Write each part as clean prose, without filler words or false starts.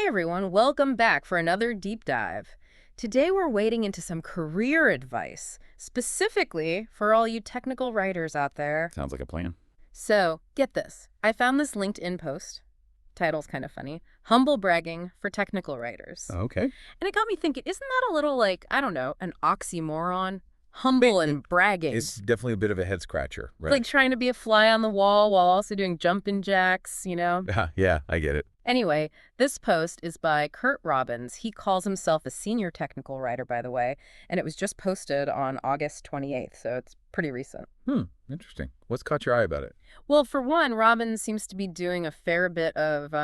Hey everyone, welcome back for another deep dive. Today we're wading into some career advice, specifically for all you technical writers out there. Sounds like a plan. So, get this. I found this LinkedIn post. Title's kind of funny. Humble bragging for technical writers. Okay. And it got me thinking, isn't that a little like, I don't know, an oxymoron? Humble and bragging. It's definitely a bit of a head scratcher, It's right? like trying to be a fly on the wall while also doing jumping jacks, you know? Yeah, I get it. Anyway, this post is by Curt Robbins. He calls himself a senior technical writer, by the way, and it was just posted on August 28th, so it's pretty recent. Interesting. What's caught your eye about it? Well, for one, Robbins seems to be doing a fair bit of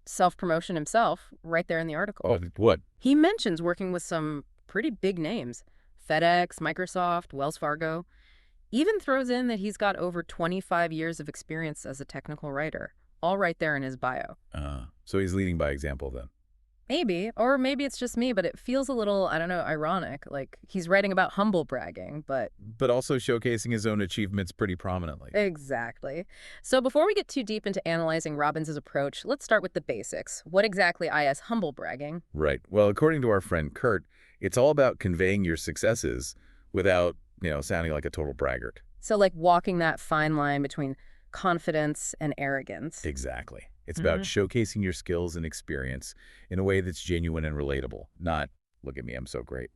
self-promotion himself right there in the article. Oh, what? He mentions working with some pretty big names: FedEx, Microsoft, Wells Fargo. Even throws in that he's got over 25 years of experience as a technical writer, all right there in his bio. So he's leading by example then. Maybe, or maybe it's just me, but it feels a little, I don't know, ironic. Like he's writing about humble bragging, but... But also showcasing his own achievements pretty prominently. Exactly. So before we get too deep into analyzing Robbins' approach, let's start with the basics. What exactly is humble bragging? Right. Well, according to our friend Kurt, it's all about conveying your successes without, sounding like a total braggart. So like walking that fine line between confidence and arrogance. Exactly. It's about showcasing your skills and experience in a way that's genuine and relatable, not, look at me, I'm so great.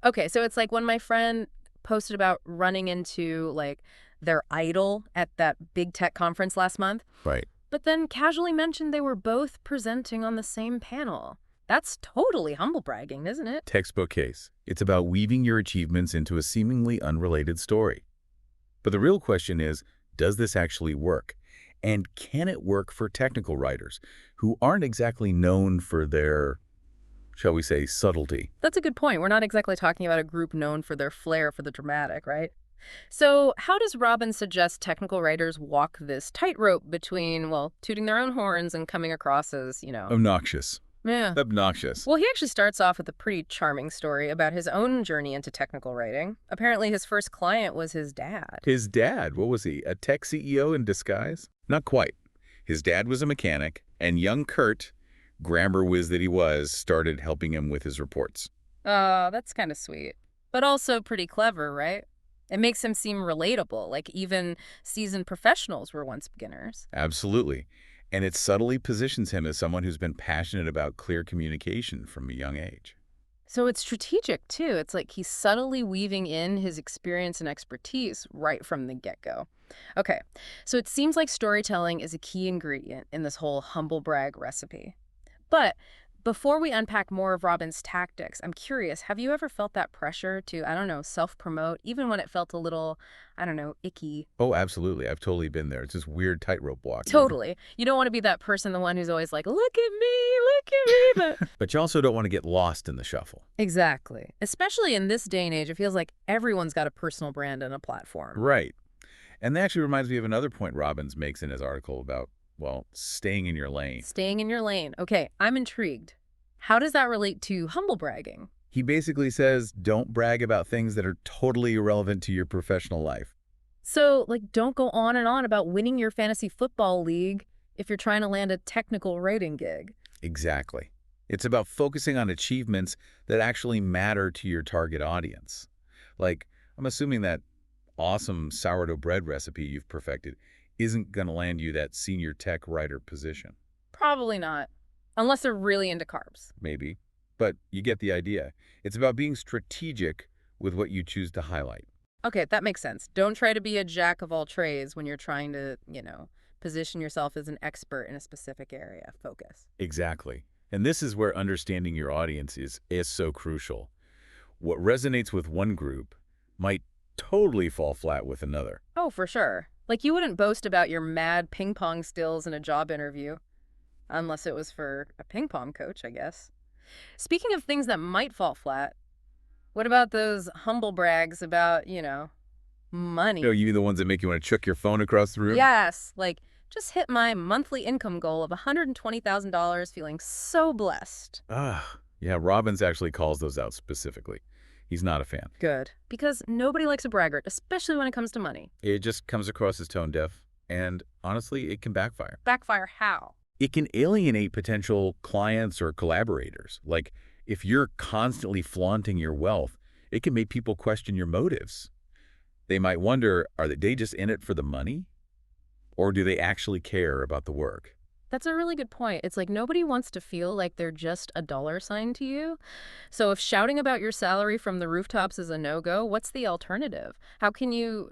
Okay, so it's like when my friend posted about running into like their idol at that big tech conference last month, Right. but then casually mentioned they were both presenting on the same panel. That's totally humble bragging, isn't it? Textbook case. It's about weaving your achievements into a seemingly unrelated story. But the real question is, does this actually work? And can it work for technical writers who aren't exactly known for their, shall we say, subtlety? That's a good point. We're not exactly talking about a group known for their flair for the dramatic, right? So how does Robbins suggest technical writers walk this tightrope between, well, tooting their own horns and coming across as, Obnoxious. Yeah. Obnoxious. Well, he actually starts off with a pretty charming story about his own journey into technical writing. Apparently, his first client was his dad. His dad, what was he, a tech CEO in disguise? Not quite. His dad was a mechanic, and young Kurt, grammar whiz that he was, started helping him with his reports. Oh, that's kind of sweet. But also pretty clever, right? It makes him seem relatable, like even seasoned professionals were once beginners. Absolutely. And it subtly positions him as someone who's been passionate about clear communication from a young age. So it's strategic, too. It's like he's subtly weaving in his experience and expertise right from the get-go. Okay, so it seems like storytelling is a key ingredient in this whole humble brag recipe. But before we unpack more of Robin's tactics, I'm curious, have you ever felt that pressure to, I don't know, self-promote, even when it felt a little, I don't know, icky? Oh, absolutely. I've totally been there. It's this weird tightrope walk. Totally. You don't want to be that person, the one who's always like, look at me, but... But you also don't want to get lost in the shuffle. Exactly. Especially in this day and age, it feels like everyone's got a personal brand and a platform. Right. And that actually reminds me of another point Robbins makes in his article about, well, staying in your lane. Staying in your lane. Okay, I'm intrigued. How does that relate to humble bragging? He basically says, don't brag about things that are totally irrelevant to your professional life. So, like, don't go on and on about winning your fantasy football league if you're trying to land a technical writing gig. Exactly. It's about focusing on achievements that actually matter to your target audience. Like, I'm assuming that awesome sourdough bread recipe you've perfected isn't going to land you that senior tech writer position. Probably not. Unless they're really into carbs. Maybe. But you get the idea. It's about being strategic with what you choose to highlight. Okay, that makes sense. Don't try to be a jack of all trades when you're trying to, position yourself as an expert in a specific area. Focus. Exactly. And this is where understanding your audience is so crucial. What resonates with one group might totally fall flat with another. Oh, for sure. Like you wouldn't boast about your mad ping pong skills in a job interview. Unless it was for a ping pong coach, I guess. Speaking of things that might fall flat, what about those humble brags about, money? You mean the ones that make you want to chuck your phone across the room? Yes, like just hit my monthly income goal of $120,000, feeling so blessed. Yeah, Robbins actually calls those out specifically. He's not a fan. Good. Because nobody likes a braggart, especially when it comes to money. It just comes across as tone deaf, and honestly, it can backfire. Backfire how? It can alienate potential clients or collaborators. Like, if you're constantly flaunting your wealth, it can make people question your motives. They might wonder, are they just in it for the money? Or do they actually care about the work? That's a really good point. It's like nobody wants to feel like they're just a dollar sign to you. So if shouting about your salary from the rooftops is a no-go, what's the alternative? How can you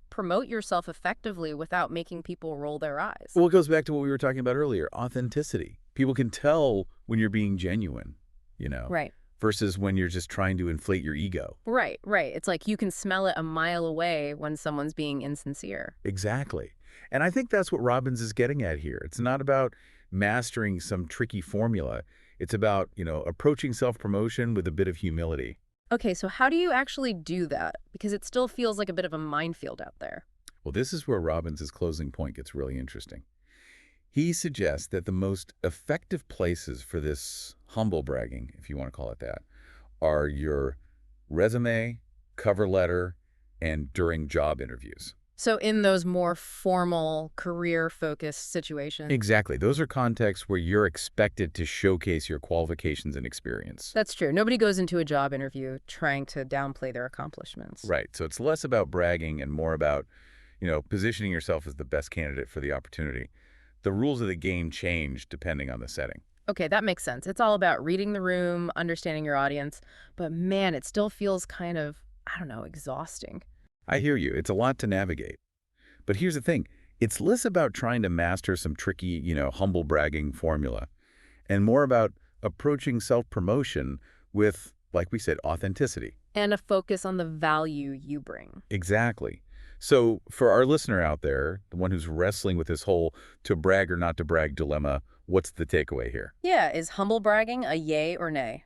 promote yourself effectively without making people roll their eyes? Well, it goes back to what we were talking about earlier, authenticity. People can tell when you're being genuine, you know, Right. versus when you're just trying to inflate your ego. Right, right. It's like you can smell it a mile away when someone's being insincere. Exactly. And I think that's what Robbins is getting at here. It's not about mastering some tricky formula. It's about, approaching self-promotion with a bit of humility. Okay, so how do you actually do that? Because it still feels like a bit of a minefield out there. Well, this is where Robbins' closing point gets really interesting. He suggests that the most effective places for this humble bragging, if you want to call it that, are your resume, cover letter, and during job interviews. So in those more formal, career-focused situations. Exactly. Those are contexts where you're expected to showcase your qualifications and experience. That's true. Nobody goes into a job interview trying to downplay their accomplishments. Right. So it's less about bragging and more about, positioning yourself as the best candidate for the opportunity. The rules of the game change depending on the setting. Okay, that makes sense. It's all about reading the room, understanding your audience. But man, it still feels kind of, I don't know, exhausting. I hear you. It's a lot to navigate. But here's the thing. It's less about trying to master some tricky, humble bragging formula and more about approaching self-promotion with, like we said, authenticity. And a focus on the value you bring. Exactly. So for our listener out there, the one who's wrestling with this whole to brag or not to brag dilemma, what's the takeaway here? Yeah, is humble bragging a yay or nay?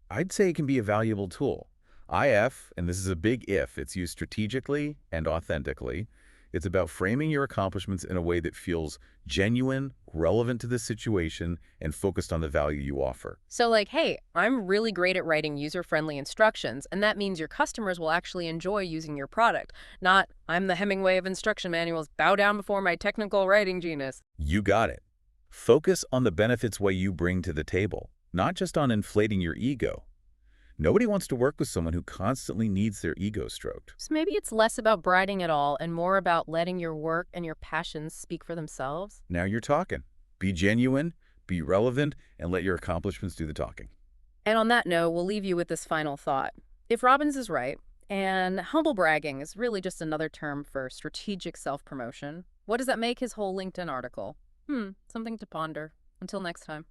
I'd say it can be a valuable tool. IF, and this is a big if, it's used strategically and authentically. It's about framing your accomplishments in a way that feels genuine, relevant to the situation, and focused on the value you offer. So like, hey, I'm really great at writing user-friendly instructions, and that means your customers will actually enjoy using your product. Not, I'm the Hemingway of instruction manuals, bow down before my technical writing genius. You got it. Focus on the benefits what you bring to the table, not just on inflating your ego. Nobody wants to work with someone who constantly needs their ego stroked. So maybe it's less about bragging at all and more about letting your work and your passions speak for themselves. Now you're talking. Be genuine, be relevant, and let your accomplishments do the talking. And on that note, we'll leave you with this final thought. If Robbins is right, and humble bragging is really just another term for strategic self-promotion, what does that make his whole LinkedIn article? Something to ponder. Until next time.